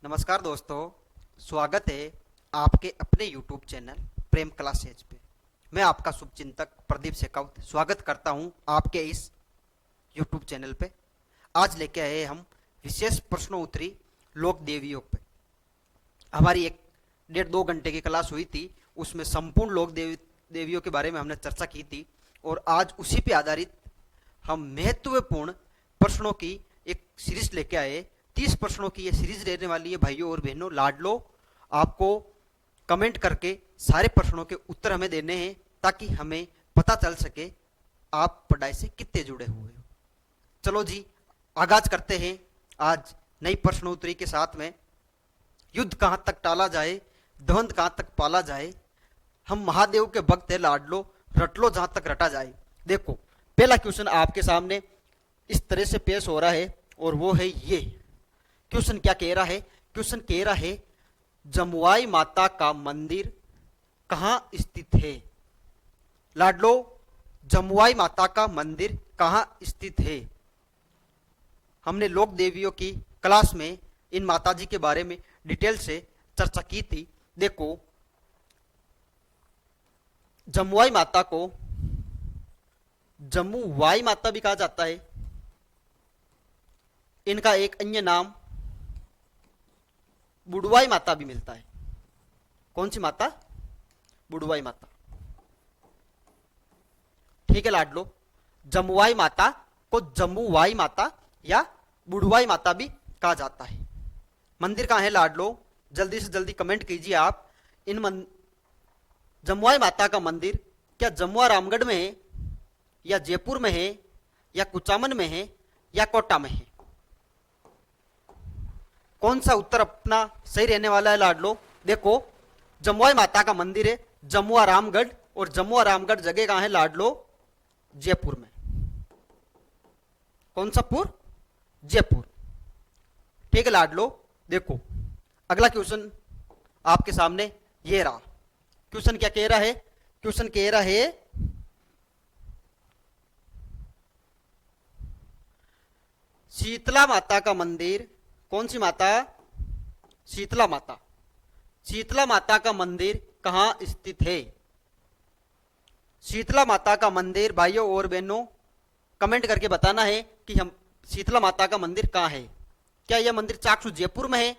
नमस्कार दोस्तों, स्वागत है आपके अपने YouTube चैनल प्रेम क्लासेज पे। मैं आपका शुभचिंतक प्रदीप शेखावत स्वागत करता हूं आपके इस YouTube चैनल पे। आज लेके आए हम विशेष प्रश्नोत्तरी लोक देवियों पे। हमारी एक 1.5-2 घंटे की क्लास हुई थी, उसमें संपूर्ण लोक देवियों के बारे में हमने चर्चा की थी और आज उसी पे आधारित हम महत्वपूर्ण प्रश्नों की एक सीरीज लेके आए। 30 प्रश्नों की ये सीरीज रहने वाली है। भाइयों और बहनों, लाडलो, आपको कमेंट करके सारे प्रश्नों के उत्तर हमें देने हैं ताकि हमें पता चल सके आप पढ़ाई से कितने जुड़े हुए हो। चलो जी, आगाज करते हैं आज नई प्रश्नोत्तरी के साथ में। युद्ध कहाँ तक टाला जाए, द्वंद कहाँ तक पाला जाए, हम महादेव के भक्त है लाडलो, रट लो जहां तक रटा जाए। देखो, पहला क्वेश्चन आपके सामने इस तरह से पेश हो रहा है और वो है ये क्वेश्चन। क्या कह रहा है? क्वेश्चन कह रहा है जमुआई माता का मंदिर कहां स्थित है। लाडलो, जमुआई माता का मंदिर कहां स्थित है? हमने लोक देवियों की क्लास में इन माताजी के बारे में डिटेल से चर्चा की थी। देखो, जमुआई माता को जमुवाई माता भी कहा जाता है। इनका एक अन्य नाम बुडवाई माता भी मिलता है। कौन सी माता? बुडवाई माता। ठीक है लाडलो, जमुवाई माता को जमुवाई माता या बुडवाई माता भी कहा जाता है। मंदिर कहां है लाडलो? जल्दी से जल्दी कमेंट कीजिए आप। जमुआई माता का मंदिर क्या जमुआ रामगढ़ में है, या जयपुर में है, या कुचामन में है, या कोटा में है? कौन सा उत्तर अपना सही रहने वाला है लाडलो? देखो, जमुआई माता का मंदिर है जमुआ रामगढ़, और जमुआ रामगढ़ जगह कहां है लाडलो? जयपुर में। कौन सा पुर? जयपुर। ठीक है लाडलो। देखो, अगला क्वेश्चन आपके सामने ये रहा। क्वेश्चन क्या कह रहा है? क्वेश्चन कह रहा है शीतला माता का मंदिर। कौन सी माता? शीतला माता। शीतला माता का मंदिर कहां स्थित है? शीतला माता का मंदिर भाइयों और बहनों कमेंट करके बताना है कि हम शीतला माता का मंदिर कहां है। क्या यह मंदिर चाकसू जयपुर में है,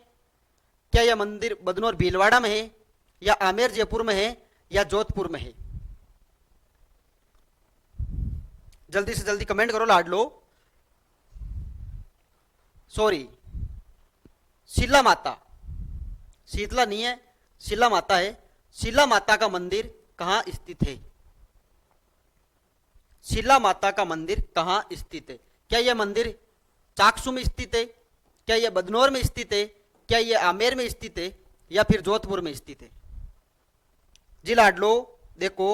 क्या यह मंदिर बदनौर भीलवाड़ा में है, या आमेर जयपुर में है, या जोधपुर में है? जल्दी से जल्दी कमेंट करो लाडलो। सॉरी, शीला माता, शीतला नहीं है, शीला माता है। शीला माता का मंदिर कहां स्थित है? शीला माता का मंदिर कहां स्थित है? क्या यह मंदिर चाकसू में स्थित है, क्या यह बदनौर में स्थित है, क्या यह आमेर में स्थित है, या फिर जोधपुर में स्थित है? जी लाडलो, देखो,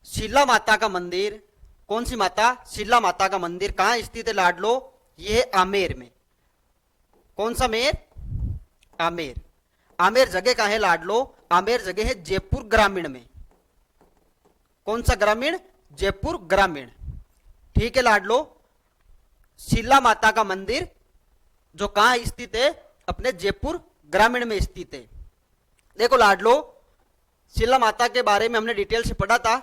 शीला माता का मंदिर, कौन सी माता? शीला माता का मंदिर कहां स्थित है लाडलो? यह आमेर में। कौन सा मेर? आमेर। आमेर जगह कहां है लाडलो? आमेर जगह है जयपुर ग्रामीण में। कौन सा ग्रामीण? जयपुर ग्रामीण। ठीक है लाडलो, शीला माता का मंदिर जो कहां स्थित है? अपने जयपुर ग्रामीण में स्थित है। देखो लाडलो, शीला माता के बारे में हमने डिटेल से पढ़ा था।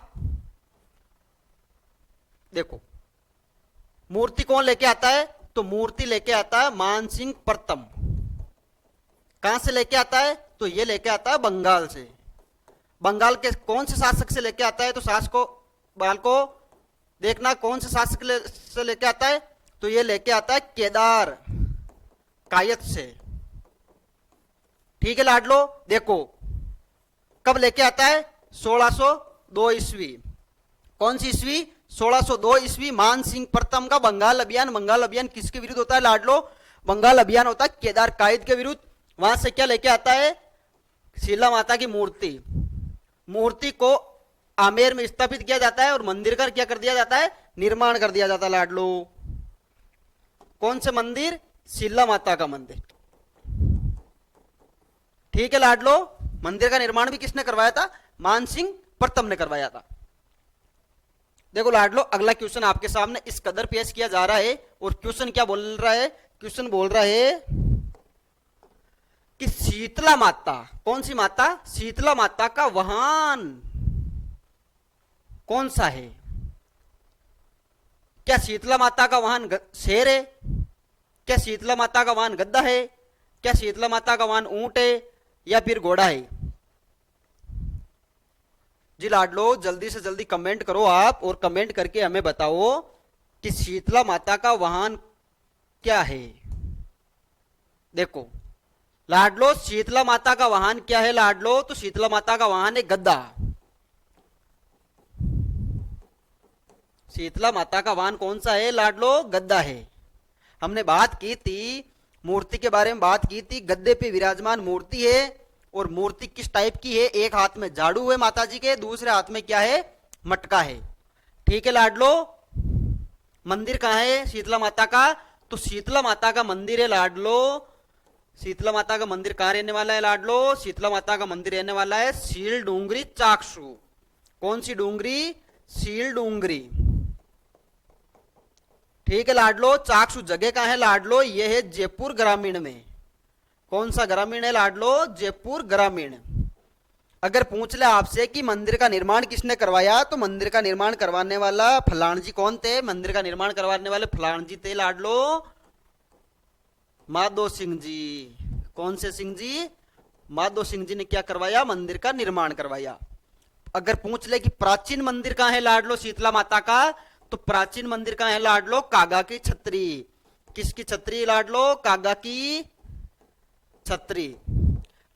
देखो, मूर्ति कौन लेके आता है? तो मूर्ति लेके आता है मानसिंह प्रथम। कहां से लेके आता है? तो ये लेके आता है बंगाल से। बंगाल के कौन से शासक से लेके आता है? तो बाल को देखना, कौन से शासक से लेके आता है? तो ये लेके आता है केदार कायत से। ठीक है लाडलो, देखो, कब लेके आता है? 1602 ईस्वी। कौन सी ईस्वी? 1602 ईस्वी। मान सिंह प्रथम का बंगाल अभियान। बंगाल अभियान किसके विरुद्ध होता है लाडलो? बंगाल अभियान होता है केदार कायद के विरुद्ध। वहां से क्या लेके आता है? शीला माता की मूर्ति। मूर्ति को आमेर में स्थापित किया जाता है और मंदिर का क्या कर दिया जाता है? निर्माण कर दिया जाता है लाडलो। कौन से मंदिर? शीला माता का मंदिर। ठीक है लाडलो, मंदिर का निर्माण भी किसने करवाया था? मानसिंह प्रथम ने करवाया था। देखो लाडलो, अगला क्वेश्चन आपके सामने इस कदर पेश किया जा रहा है, और क्वेश्चन क्या बोल रहा है? क्वेश्चन बोल रहा है कि शीतला माता, कौन सी माता? शीतला माता का वाहन कौन सा है? क्या शीतला माता का वाहन शेर है? क्या शीतला माता का वाहन गद्दा है? क्या शीतला माता का वाहन ऊंट है या फिर घोड़ा है? जी लाडलो, जल्दी से जल्दी कमेंट करो आप, और कमेंट करके हमें बताओ कि शीतला माता का वाहन क्या है। देखो लाडलो, शीतला माता का वाहन क्या है लाडलो? तो शीतला माता का वाहन है गद्दा। शीतला माता का वाहन कौन सा है लाडलो? गद्दा है। हमने बात की थी, मूर्ति के बारे में बात की थी, गद्दे पे विराजमान मूर्ति है, और मूर्ति किस टाइप की है? एक हाथ में झाड़ू है माता जी के, दूसरे हाथ में क्या है? मटका है। ठीक है लाडलो। मंदिर कहाँ है शीतला माता का? तो शीतला माता का मंदिर है लाडलो, शीतला माता का मंदिर कहाँ रहने वाला है लाडलो? शीतला माता का मंदिर रहने वाला है सील डूंगरी चाकसू। कौन सी डूंगरी? सील डूंगरी। ठीक है लाडलो। चाकसू जगह कहाँ है लाडलो? ये है जयपुर ग्रामीण में। कौन सा ग्रामीण है लाडलो? जयपुर ग्रामीण। अगर पूछ ले आपसे कि मंदिर का निर्माण किसने करवाया, तो मंदिर का निर्माण करवाने वाला फलान जी कौन थे? मंदिर का निर्माण करवाने वाले फलान जी थे लाडलो, माधो सिंह जी। कौन से सिंह जी? माधो सिंह जी ने क्या करवाया? मंदिर का निर्माण करवाया। अगर पूछ ले कि प्राचीन मंदिर कहाँ है लाडलो शीतला माता का, तो प्राचीन मंदिर कहाँ है लाडलो? कागा की छतरी। किसकी छतरी लाडलो? कागा की छतरी।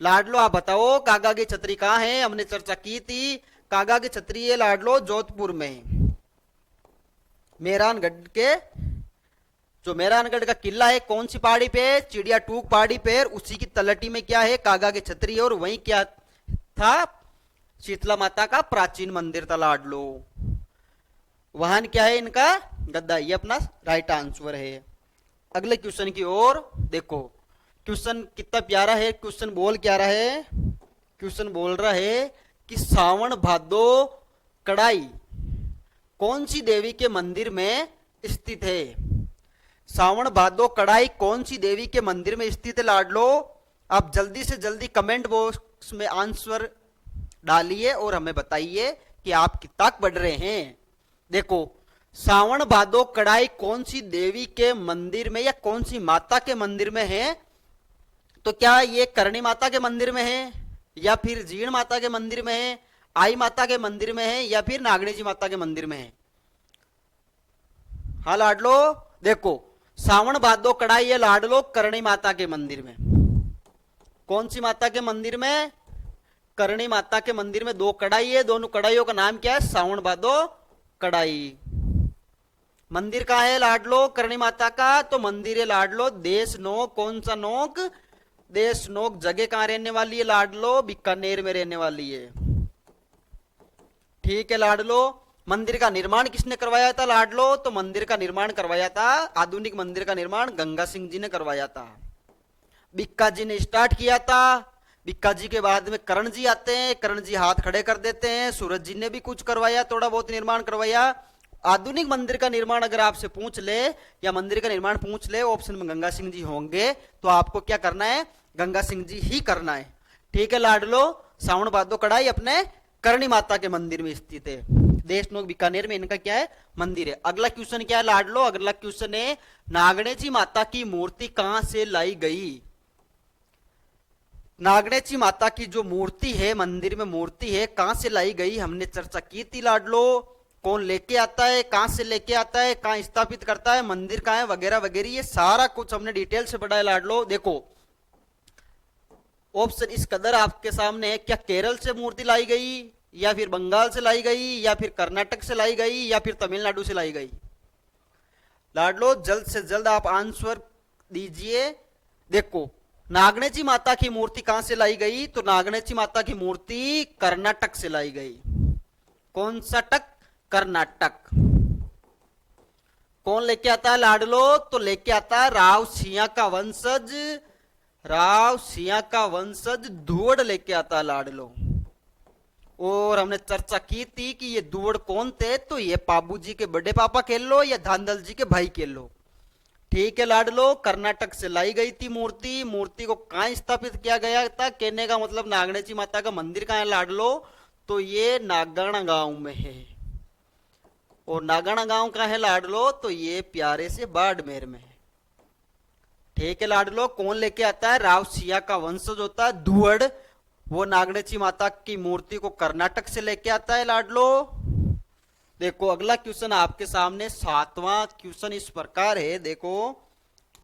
लाडलो आप बताओ कागा की छतरी कहाँ है? हमने चर्चा की थी, कागा की छतरी है लाडलो जोधपुर में, मेहरानगढ़ के, जो मेहरानगढ़ का किला है कौन सी पहाड़ी पे? चिड़िया टूक पहाड़ी पे। उसी की तलहटी में क्या है? कागा की छतरी है, और वहीं क्या था? शीतला माता का प्राचीन मंदिर था लाडलो। वाहन क्या है इनका? गद्दा। ये अपना राइट आंसर है। अगले क्वेश्चन की ओर देखो, क्वेश्चन कितना प्यारा है। क्वेश्चन बोल क्या रहा है? क्वेश्चन बोल रहा है कि सावन भादो कड़ाई कौन सी देवी के मंदिर में स्थित है? सावन भादो कड़ाई कौन सी देवी के मंदिर में स्थित है लाडलो? आप जल्दी से जल्दी कमेंट बॉक्स में आंसर डालिए और हमें बताइए कि आप कितना पढ़ रहे हैं। देखो, सावन भादो कड़ाई कौन सी देवी के मंदिर में या कौन सी माता के मंदिर में है? तो क्या ये करणी माता के मंदिर में है, या फिर जीण माता के मंदिर में है, आई माता के मंदिर में है, या फिर नागणी जी माता के मंदिर में है? हाँ लाडलो, देखो सावन भादो कड़ाई है लाडलो करणी माता के मंदिर में। कौन सी माता के मंदिर में? करणी माता के मंदिर में। दो कड़ाई है, दोनों कड़ाइयों का नाम क्या है? सावन भादो कड़ाई। मंदिर कहाँ है लाडलो करणी माता का? तो मंदिर है लाडलो देश नोक। कौन सा नोक? देश नोक। जगह कहाँ रहने वाली है लाडलो? बीकानेर में रहने वाली है। ठीक है लाडलो। मंदिर का निर्माण किसने करवाया था लाडलो? तो मंदिर का निर्माण करवाया था, आधुनिक मंदिर का निर्माण गंगा सिंह जी ने करवाया था। बिक्का जी ने स्टार्ट किया था। बिक्का जी के बाद में करण जी आते हैं, करण जी हाथ खड़े कर देते हैं। सूरज जी ने भी कुछ करवाया, थोड़ा बहुत निर्माण करवाया। आधुनिक मंदिर का निर्माण अगर आपसे पूछ ले, या मंदिर का निर्माण पूछ ले, ऑप्शन में गंगा सिंह जी होंगे, तो आपको क्या करना है? गंगा सिंह जी ही करना है। ठीक है लाडलो। सावन भादो कड़ाई अपने करणी माता के मंदिर में स्थित है। देशनोक बीकानेर में इनका क्या है? मंदिर है। अगला क्वेश्चन क्या है लाडलो? अगला क्वेश्चन है नागणेची माता की मूर्ति कहां से लाई गई? नागणेची माता की जो मूर्ति है, मंदिर में मूर्ति है, कहां से लाई गई? हमने चर्चा की थी लाडलो। कौन लेके आता है, कहां से लेके आता है, कहां स्थापित करता है, मंदिर कहां है, वगैरह वगैरह, ये सारा कुछ हमने डिटेल से पढ़ा है लाडलो। देखो ऑप्शन इस कदर आपके सामने है, क्या केरल से मूर्ति लाई गई, या फिर बंगाल से लाई गई, या फिर कर्नाटक से लाई गई, या फिर तमिलनाडु से लाई गई? लाडलो जल्द से जल्द आप आंसर दीजिए। देखो नागणेची माता की मूर्ति कहां से लाई गई? तो नागणेची माता की मूर्ति कर्नाटक से लाई गई। कौन सा टक? कर्नाटक। कौन लेके आता है लाडलो? तो लेके आता है राव सिंह का वंशज, राव सिंह का वंशज धुवड़ लेके आता है लाडलो। और हमने चर्चा की थी कि ये धुवड़ कौन थे? तो ये पाबू जी के बड़े पापा कह लो, या धांधल जी के भाई कह लो। ठीक है लाडलो, कर्नाटक से लाई गई थी मूर्ति। मूर्ति को कहाँ स्थापित किया गया था? कहने का मतलब नागणेची माता का मंदिर कहाँ है लाडलो? तो ये नागण गांव में है। और नागण गांव कहाँ है लाडलो? तो ये प्यारे से बाड़मेर में है। ठीक है लाडलो, कौन लेके आता है? राव सिया का वंशज होता है धुवड़, वो नागणेची माता की मूर्ति को कर्नाटक से लेके आता है लाडलो। देखो अगला क्वेश्चन आपके सामने, 7वां क्वेश्चन इस प्रकार है। देखो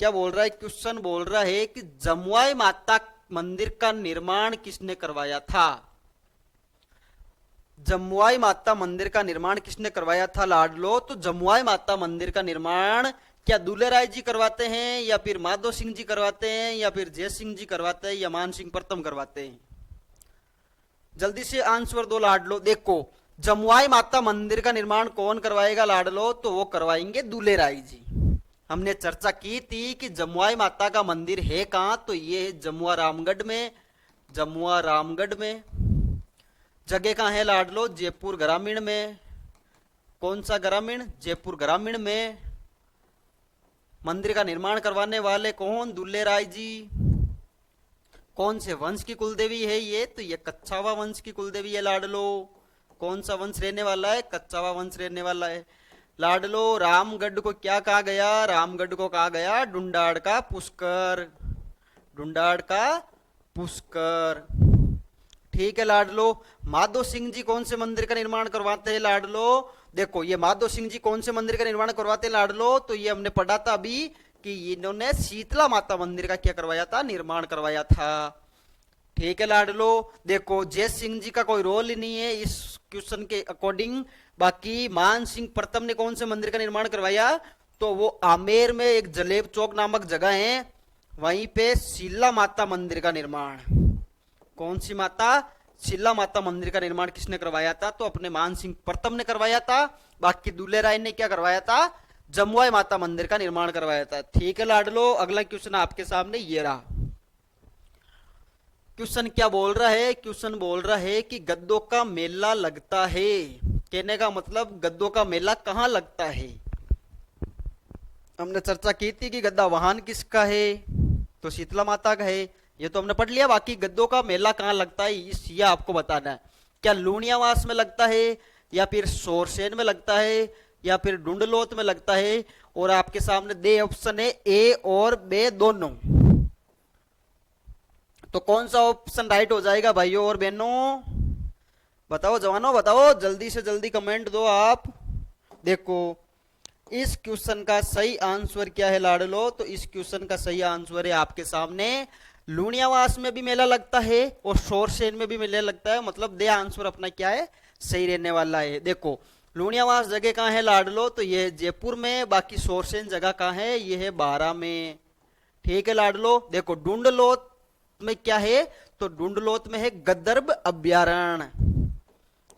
क्या बोल रहा है क्वेश्चन, बोल रहा है कि जमुआई माता मंदिर का निर्माण किसने करवाया था? जमुआई माता मंदिर का निर्माण किसने करवाया था लाडलो? तो जमुआई माता मंदिर का निर्माण क्या दुल्हे राय जी करवाते हैं, या फिर माधो सिंह जी करवाते हैं, या फिर जय सिंह जी करवाते हैं, या मान सिंह प्रथम करवाते हैं? जल्दी से आंसर दो लाडलो। देखो जमुआई माता मंदिर का निर्माण कौन करवाएगा लाडलो? तो वो करवाएंगे दुल्हे राय जी। हमने चर्चा की थी कि जमुआई माता का मंदिर है कहां? तो ये है जमुआ रामगढ़ में। जमुआ रामगढ़ में। जगह कहां है लाडलो? जयपुर ग्रामीण में। कौन सा ग्रामीण? जयपुर ग्रामीण में। मंदिर का निर्माण करवाने वाले कौन? दुल्हे राय जी। कौन से वंश की कुलदेवी है ये? तो ये कच्छावा वंश की कुलदेवी है लाडलो। कौन सा वंश रहने वाला है? कच्छावा वंश रहने वाला है लाडलो। रामगढ़ को क्या कहा गया? रामगढ़ को कहा गया डुंडाड़ का पुष्कर। डुंडाड़ का पुष्कर। ठीक है लाडलो। माधो सिंह जी कौन से मंदिर का निर्माण करवाते हैं लाडलो? देखो ये माधो सिंह जी कौन से मंदिर का निर्माण करवाते हैं लाडलो? तो ये हमने पढ़ा था अभी कि इन्होंने शीतला माता मंदिर का क्या करवाया था? निर्माण करवाया था। ठीक है लाडलो। देखो जय सिंह जी का कोई रोल ही नहीं है इस क्वेश्चन के अकॉर्डिंग। बाकी मान सिंह प्रथम ने कौन से मंदिर का निर्माण करवाया? तो वो आमेर में एक जलेब चौक नामक जगह है, वहीं पे शीला माता मंदिर का निर्माण। कौन सी माता? शीला माता मंदिर का निर्माण किसने करवाया था? तो अपने मान सिंह प्रथम ने करवाया था। बाकी दुल्हे राय ने क्या करवाया था? जमुआई माता मंदिर का निर्माण करवाया था। ठीक है लाडलो, अगला क्वेश्चन आपके सामने ये रहा। क्वेश्चन क्या बोल रहा है? क्वेश्चन बोल रहा है कि गद्दों का मेला लगता है। कहने का मतलब गद्दों का मेला कहाँ लगता है? हमने चर्चा की थी कि गद्दा वाहन किसका है? तो शीतला माता का है, ये तो हमने पढ़ लिया। बाकी गद्दों का मेला कहाँ लगता है ये आपको बताना है। क्या लूणियावास में लगता है, या फिर सोरसेन में लगता है, या फिर डुंडलोत में लगता है? और आपके सामने दे ऑप्शन है, ए और बे दोनों। तो कौन सा ऑप्शन राइट हो जाएगा भाइयों और बहनों? बताओ जवानों, बताओ जल्दी से जल्दी कमेंट दो आप। देखो इस क्वेश्चन का सही आंसर क्या है लाडलो? तो इस क्वेश्चन का सही आंसर है आपके सामने, लूणियावास में भी मेला लगता है और सोरसेन में भी मेला लगता है। मतलब दे आंसर अपना क्या है? सही रहने वाला है। देखो लूणियावास जगह कहाँ है लाडलो? तो ये जयपुर में। बाकी सोरसेन जगह कहाँ है? ये है बारा में। ठीक है लाडलो। देखो डुंडलोत में क्या है? तो डुंडलोत में है गद्दर्भ अभ्यारण्य।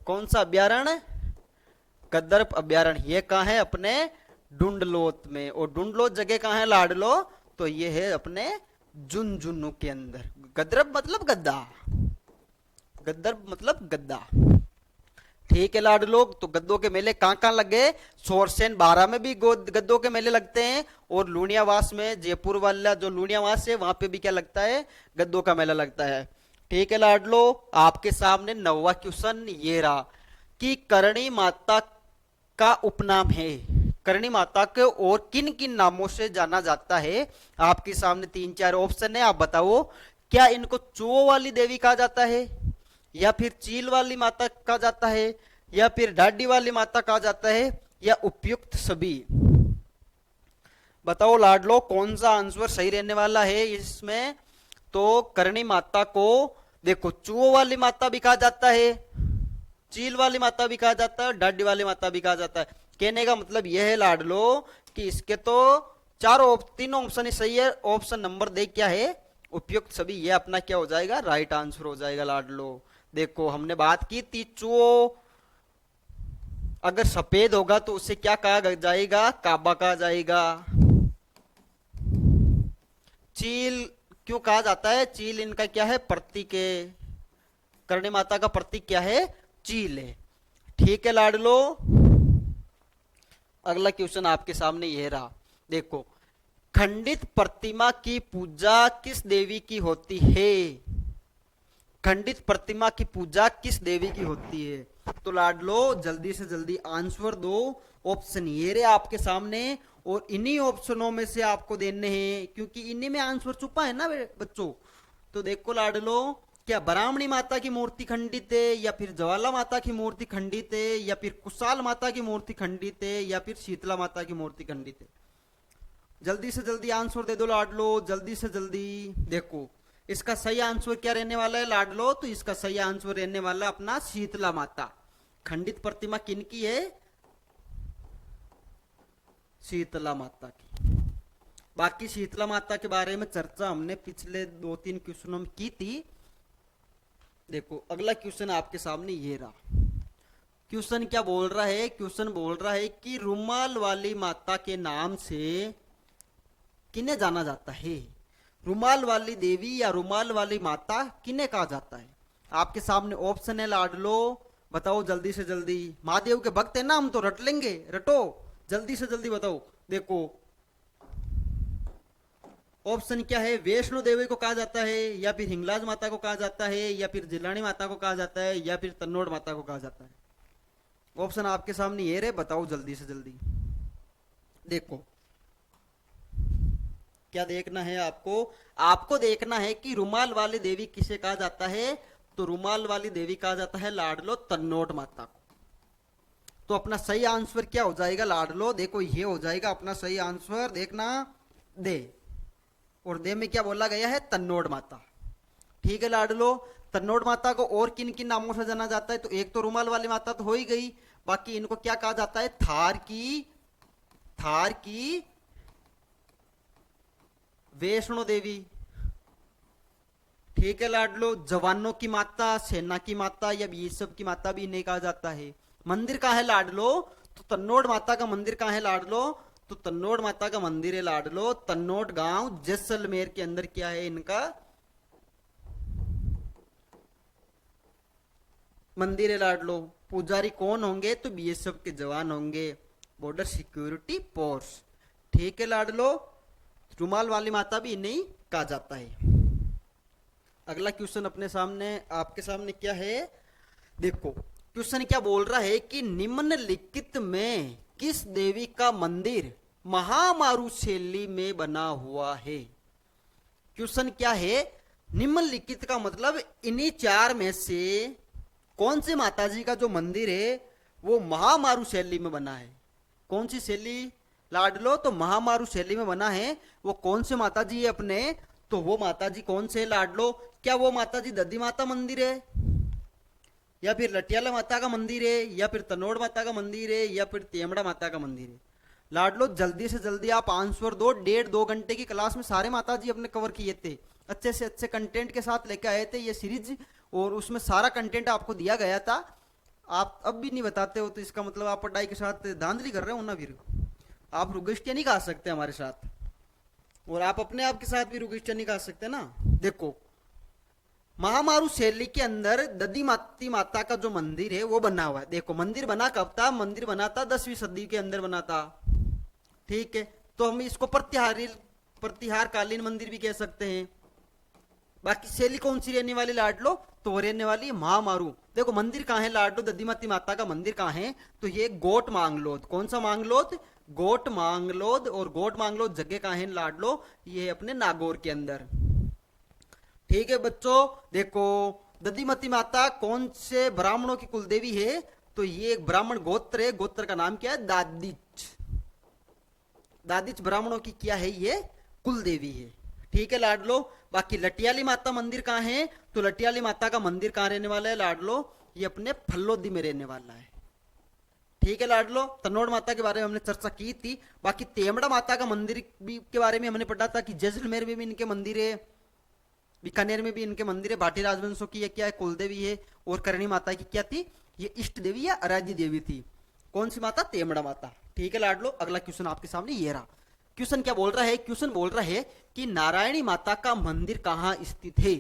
कौन सा अभ्यारण्य? गद्दर्भ अभ्यारण्य। ये कहाँ है? अपने डुंडलोत में। और डुंडलोत जगह कहाँ है लाडलो? तो ये है अपने झुंझुनू के अंदर। गद्दर्भ मतलब गद्दा। गद्दर्भ मतलब गद्दा। ठीक है लाडलो। तो गद्दों के मेले कहाँ कहाँ लगे? सोरसेन बारा में भी गद्दों के मेले लगते हैं, और लूणियावास में, जयपुर वाला जो लूणियावास है वहां पे भी क्या लगता है? गद्दों का मेला लगता है। ठीक है लाडलो, आपके सामने 9वां क्वेश्चन ये रहा कि करणी माता का उपनाम है। करणी माता को और किन किन नामों से जाना जाता है? आपके सामने 3-4 ऑप्शन है, आप बताओ। क्या इनको चुओ वाली देवी कहा जाता है, या फिर चील वाली माता कहा जाता है, या फिर ढाडी वाली माता कहा जाता है, या उपयुक्त सभी? बताओ लाडलो कौन सा आंसर सही रहने वाला है इसमें? तो करणी माता को देखो चुओ वाली माता भी कहा जाता है, चील वाली माता भी कहा जाता है, ढाडी वाली माता भी कहा जाता है। कहने का मतलब यह है लाडलो कि इसके तो तीनों ऑप्शन ही सही है। ऑप्शन नंबर दे क्या है? उपयुक्त सभी। ये अपना क्या हो जाएगा? राइट आंसर हो जाएगा लाडलो। देखो हमने बात की थी चुओ अगर सफेद होगा तो उसे क्या कहा जाएगा? काबा कहा जाएगा। चील क्यों कहा जाता है? चील इनका क्या है? प्रतीक है। करणी माता का प्रतीक क्या है? चील है। ठीक है लाडलो, अगला क्वेश्चन आपके सामने यह रहा। देखो खंडित प्रतिमा की पूजा किस देवी की होती है? खंडित प्रतिमा की पूजा किस देवी की होती है? तो लाडलो जल्दी से जल्दी आंसर दो। ऑप्शन ये रहे आपके सामने और इन्हीं ऑप्शनों में से आपको देने हैं, क्योंकि इन्हीं में आंसर छुपा है ना बच्चों। तो देखो लाडलो, क्या ब्राह्मणी माता की मूर्ति खंडित है, या फिर ज्वाला माता की मूर्ति खंडित है, या फिर कुशाल माता की मूर्ति खंडित है, या फिर शीतला माता की मूर्ति खंडित है? जल्दी से जल्दी आंसर दे दो लाडलो, जल्दी से जल्दी। देखो इसका सही आंसर क्या रहने वाला है लाडलो? तो इसका सही आंसर रहने वाला है अपना शीतला माता। खंडित प्रतिमा किनकी है? शीतला माता की। बाकी शीतला माता के बारे में चर्चा हमने पिछले 2-3 क्वेश्चनों में की थी। देखो अगला क्वेश्चन आपके सामने ये रहा। क्वेश्चन क्या बोल रहा है? क्वेश्चन बोल रहा है कि रुमाल वाली माता के नाम से किन्हें जाना जाता है? रुमाल वाली देवी या रुमाल वाली माता किन्हें कहा जाता है? आपके सामने ऑप्शन है लाडलो, बताओ जल्दी से जल्दी। महादेव के भक्त है ना हम, तो रट लेंगे, रटो जल्दी से जल्दी बताओ। देखो ऑप्शन क्या है? वैष्णो देवी को कहा जाता है, या फिर हिंगलाज माता को कहा जाता है, या फिर जिलानी माता को कहा जाता है, या फिर तन्नोड़ माता को कहा जाता है? ऑप्शन आपके सामने ये रहे, बताओ जल्दी से जल्दी। देखो क्या देखना है आपको? आपको देखना है कि रुमाल वाली देवी किसे कहा जाता है? तो रुमाल वाली देवी कहा जाता है लाडलो तन्नोट माता को। तो अपना सही आंसर क्या हो जाएगा लाडलो? देखो ये हो जाएगा अपना सही आंसर, देखना दे। और दे में क्या बोला गया है? तन्नोट माता। ठीक है लाडलो, तन्नोट माता को और किन किन नामों से जाना जाता है? तो एक तो रुमाल वाली माता तो हो ही गई, बाकी इनको क्या कहा जाता है? थार की वैष्णो देवी। ठीक है लाडलो, जवानों की माता, सेना की माता, या ये सब की माता भी इन्हें कहा जाता है। मंदिर कहाँ है लाडलो? तो तन्नोट माता का मंदिर कहाँ है लाडलो? तो तन्नोट माता का मंदिर है लाडलो तन्नोट गांव जैसलमेर के अंदर। क्या है इनका मंदिर है लाडलो। पुजारी कौन होंगे? तो बीएसएफ के जवान होंगे, बॉर्डर सिक्योरिटी फोर्स। ठीक है लाडलो, रुमाल वाली माता भी नहीं कहा जाता है। अगला क्वेश्चन अपने सामने आपके सामने क्या है? देखो क्वेश्चन क्या बोल रहा है कि निम्नलिखित में किस देवी का मंदिर महामारू शैली में बना हुआ है? क्वेश्चन क्या है? निम्नलिखित का मतलब इन्हीं चार में से कौन सी माताजी का जो मंदिर है वो महामारू शैली में बना है? कौन सी शैली लाडलो? तो महामारू शैली में बना है। वो कौन से माताजी है अपने? तो वो माताजी कौन से लाडलो? क्या वो माताजी दद्दी माता मंदिर है, या फिर लटियाला माता का मंदिर है, या फिर तनोड़ माता का मंदिर है, या फिर तेमड़ा माता का मंदिर है? लाडलो जल्दी से जल्दी आप आंसर दो। 1.5-2 घंटे की क्लास में सारे माताजी अपने कवर किए थे, अच्छे से अच्छे कंटेंट के साथ लेके आए थे ये सीरीज, और उसमें सारा कंटेंट आपको दिया गया था। आप अब भी नहीं बताते हो तो इसका मतलब आप पढ़ाई के साथ धांधली कर रहे हो ना। फिर आप रुगिष्टिया नहीं खा सकते हमारे साथ, और आप अपने आप के साथ भी रुगिष्टिया नहीं खा सकते ना। देखो महामारू शैली के अंदर ददी माता का जो मंदिर है वो बना हुआ है। देखो मंदिर बना कब था? मंदिर बना था 10वीं सदी के अंदर बना था। ठीक है, तो हम इसको प्रतिहार कालीन मंदिर भी कह सकते हैं। बाकी शैली कौन सी रहने वाली लाडलो? तो रहने वाली महामारू। देखो मंदिर कहाँ है लाडलो? दद्दी माता का मंदिर कहाँ है? तो ये गोट मांगलोद। कौन सा मांगलोद? गोट मांगलोद। और गोट मांगलोद जगह कहाँ है लाडलो? ये अपने नागौर के अंदर। ठीक है बच्चों, देखो दद्दी माता कौन से ब्राह्मणों की कुलदेवी है? तो ये एक ब्राह्मण गोत्र है। गोत्र का नाम क्या है? दादिच। दादिच ब्राह्मणों की क्या है? ये कुलदेवी है। ठीक है लाडलो, बाकी लटियाली माता मंदिर कहाँ है? तो लटियाली माता का मंदिर कहाँ रहने वाला है लाडलो? ये अपने फल्लोदी में रहने वाला है। ठीक है लाडलो, तन्नोड़ माता के बारे में हमने चर्चा की थी। बाकी तेमड़ा माता का मंदिर भी के बारे में हमने पढ़ा था कि जैसलमेर में भी इनके मंदिर है, बीकानेर में भी इनके मंदिर है। भाटी राजवंशों की ये क्या है? कुलदेवी है। और करणी माता की क्या थी? ये इष्ट देवी या आराध्य देवी थी। कौन सी माता? तेमड़ा माता। ठीक है लाडलो, अगला क्वेश्चन आपके सामने ये रहा। क्वेश्चन क्या बोल रहा है? क्वेश्चन बोल रहा है कि नारायणी माता का मंदिर कहाँ स्थित है?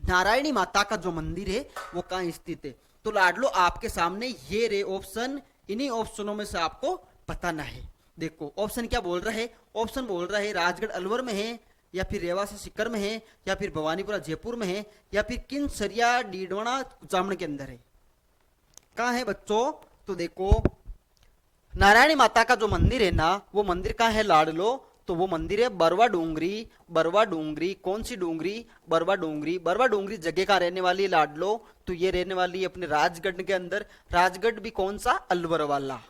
नारायणी माता का जो मंदिर है वो कहाँ स्थित है? तो लाडलो आपके सामने ये रे ऑप्शन, इन्हीं ऑप्शनों में से आपको बताना है। देखो ऑप्शन क्या बोल रहा है, ऑप्शन बोल रहा है राजगढ़ अलवर में है, या फिर रेवासा सीकर में है, या फिर भवानीपुरा जयपुर में है, या फिर किनसरिया डीडवाना जामन के अंदर है। कहाँ है बच्चों? तो देखो नारायणी माता का जो मंदिर है ना, वो मंदिर कहाँ है लाडलो? तो वो मंदिर है बरवा डूंगरी। बरवा डूंगरी कौन सी डूंगरी? बरवा डूंगरी। बरवा डूंगरी जगह का रहने वाली है लाडलो? तो ये रहने वाली है अपने राजगढ़ के अंदर। राजगढ़ भी कौन सा? अलवर वाला।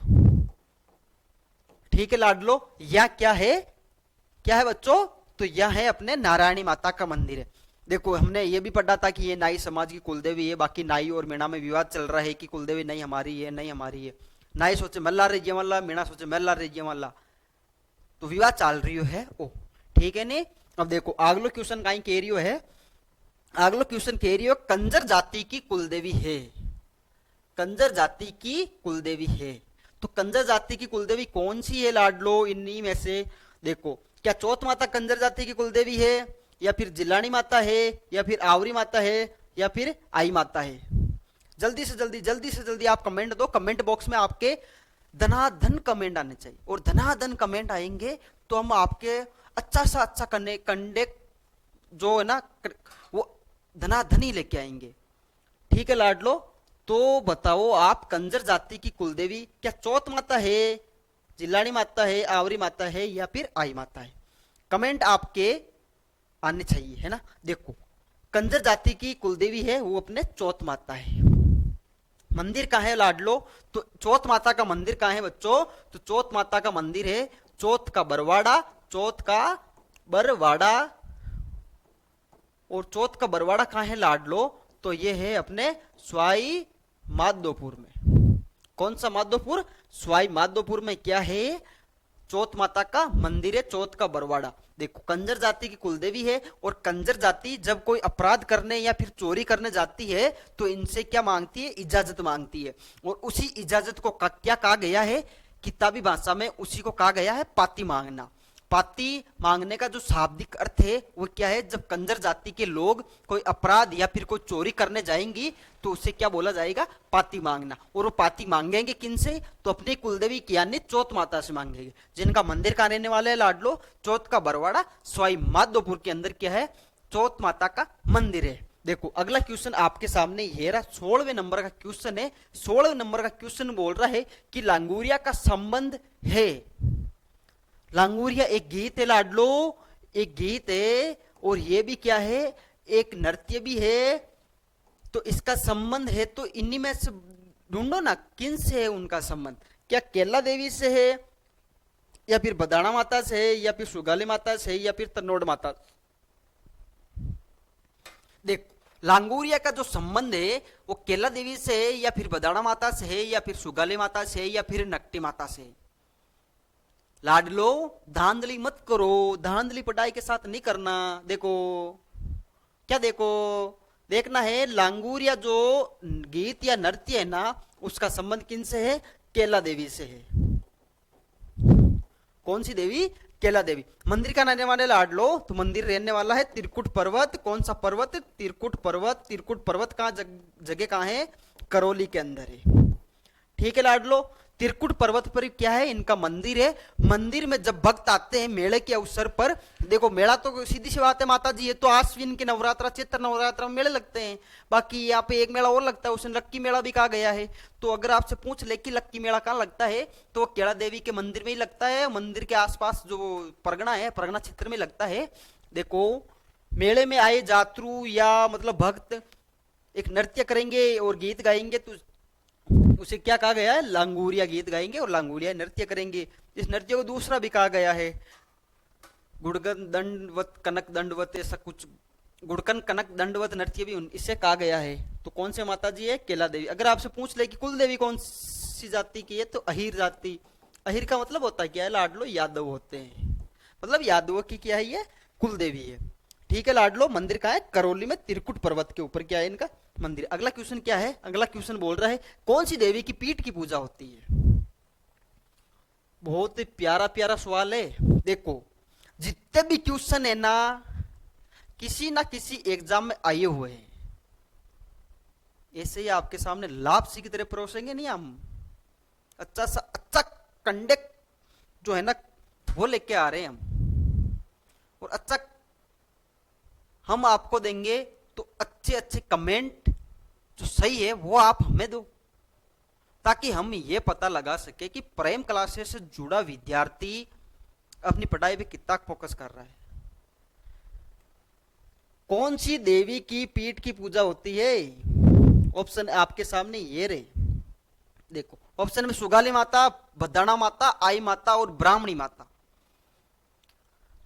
ठीक है लाडलो। यह क्या है? क्या है बच्चों? तो यह है अपने नारायणी माता का मंदिर है। देखो हमने ये भी पढ़ा था कि ये नाई समाज की कुलदेवी है। बाकी नाई और मीणा में विवाद चल रहा है कि कुलदेवी नहीं हमारी है, नहीं हमारी है। नाई सोचे मल्ला रे वाला, मीणा सोचे मल्ला रे वाला, तो विवाद चल रही है ओ। ठीक है ने। अब देखो अगलो क्वेश्चन कहीं कह रही है, अगलो क्वेश्चन कह रही हो कंजर जाति की कुलदेवी है। कंजर जाति की कुलदेवी है। तो कंजर जाति की कुलदेवी कौन सी है लाडलो इन्हीं में से? देखो क्या चौथ माता कंजर जाति की कुलदेवी है, या फिर जिलानी माता है, या फिर आवरी माता है, या फिर आई माता है? जल्दी से जल्दी, जल्दी से जल्दी आप कमेंट दो। कमेंट बॉक्स में आपके धनाधन कमेंट आने चाहिए, और धनाधन कमेंट आएंगे तो हम आपके अच्छा सा अच्छा कंडे जो है ना वो धनाधन ही लेके आएंगे। ठीक है लाडलो। तो बताओ आप कंजर जाति की कुलदेवी क्या चौथ माता है, जिलानी माता है, आवरी माता है, या फिर आई माता है? कमेंट आपके आने चाहिए, है ना। देखो कंजर जाति की कुलदेवी है वो अपने चौथ माता है। मंदिर कहाँ है लाडलो? तो चौथ माता का मंदिर कहाँ है बच्चों? तो चौथ माता का मंदिर है चौथ का बरवाड़ा। चौथ का बरवाड़ा। और चौथ का बरवाड़ा कहाँ है लाडलो? तो ये है अपने स्वाई माधोपुर में। कौन सा माधोपुर? स्वाई माधोपुर में क्या है? चौथ माता का मंदिर है, चौथ का बरवाड़ा। देखो कंजर जाति की कुलदेवी है, और कंजर जाति जब कोई अपराध करने या फिर चोरी करने जाती है तो इनसे क्या मांगती है? इजाजत मांगती है। और उसी इजाजत को क्या कहा गया है किताबी भाषा में? उसी को कहा गया है पाती मांगना। पाती मांगने का जो शाब्दिक अर्थ है वो क्या है? जब कंजर जाति के लोग कोई अपराध या फिर कोई चोरी करने जाएंगी तो उसे क्या बोला जाएगा? पाती मांगना। और वो पाती मांगेंगे किनसे? तो अपनी कुलदेवी की यानी चौथ माता से मांगेंगे, जिनका मंदिर का रहने वाले है लाडलो चौथ का बरवाड़ा। स्वाई माधोपुर के अंदर क्या है? चौथ माता का मंदिर है। देखो अगला क्वेश्चन आपके सामने ये रहा, 16वें नंबर का क्वेश्चन है। 16वें नंबर का क्वेश्चन बोल रहा है कि लांगूरिया का संबंध है। लांगूरिया एक गीत है लाडलो, एक गीत है, और ये भी क्या है? एक नृत्य भी है। तो इसका संबंध है तो इन्हीं में से ढूंढो ना किन से है उनका संबंध। क्या केला देवी से है, या फिर बदाना माता से है, या फिर सुगाली माता से है, या फिर तनोड़ माता? देखो लांगूरिया का जो संबंध है वो केला देवी से है, या फिर बदाना माता से है, या फिर सुगाली माता से है, या फिर नकटी माता से है? लाडलो धांधली मत करो, धांधली पढ़ाई के साथ नहीं करना। देखो क्या देखो देखना है लांगूरिया जो गीत या नृत्य है ना उसका संबंध किन से है? केला देवी से है। कौन सी देवी? केला देवी। मंदिर का रहने वाले लाडलो, तो मंदिर रहने वाला है त्रिकुट पर्वत। कौन सा पर्वत? त्रिकुट पर्वत। त्रिकुट पर्वत कहाँ जगह कहाँ है? करौली के अंदर है। ठीक है लाडलो। त्रिकुट पर्वत पर क्या है? इनका मंदिर है। मंदिर में जब भक्त आते हैं मेले के अवसर पर, देखो मेला तो सीधी सी बात है माता जी, ये तो आश्विन के नवरात्रा चैत्र नवरात्रा में मेले लगते हैं। बाकी यहाँ पे एक मेला और लगता है, उसने लक्की मेला भी कहा गया है। तो अगर आपसे पूछ ले कि लक्की मेला कहाँ लगता है, तो वो केला देवी के मंदिर में ही लगता है। मंदिर के आसपास जो परगना है, परगना क्षेत्र में लगता है। देखो मेले में आए जातरू या मतलब भक्त एक नृत्य करेंगे और गीत गाएंगे तो उसे क्या कहा गया है? लांगूरिया गीत गाएंगे और लांगूरिया नृत्य करेंगे। इस नृत्य को दूसरा भी कहा गया है गुड़कन दंडवत कनक दंडवत, ऐसा कुछ गुड़कन कनक दंडवत नृत्य भी इससे कहा गया है। तो कौन से माता जी है? केला देवी। अगर आपसे पूछ ले कि कुल देवी कौन सी जाति की है, तो अहिर जाति। अहिर का मतलब होता है क्या है लाडलो? यादव होते हैं, मतलब यादवों की क्या है? ये कुल देवी है। ठीक है लाडलो। मंदिर कहाँ है? करौली में त्रिकुट पर्वत के ऊपर क्या है इनका मंदिर। अगला क्वेश्चन क्या है? अगला क्वेश्चन बोल रहा है कौन सी देवी की पीठ की पूजा होती है? बहुत ही प्यारा प्यारा सवाल है। देखो जितने भी क्वेश्चन है ना किसी एग्जाम में आए हुए हैं, ऐसे ही आपके सामने लापसी की तरह परोसेंगे नहीं हम। अच्छा सा अच्छा कंडक्ट जो है ना वो लेके आ रहे हैं हम, और अच्छा हम आपको देंगे, तो अच्छे अच्छे कमेंट जो सही है वो आप हमें दो, ताकि हम ये पता लगा सके कि प्रेम क्लासेस से जुड़ा विद्यार्थी अपनी पढ़ाई पे कितना फोकस कर रहा है। कौन सी देवी की पीठ की पूजा होती है? ऑप्शन आपके सामने ये रहे, देखो ऑप्शन में सुगाली माता, भद्दाना माता, आई माता और ब्राह्मणी माता।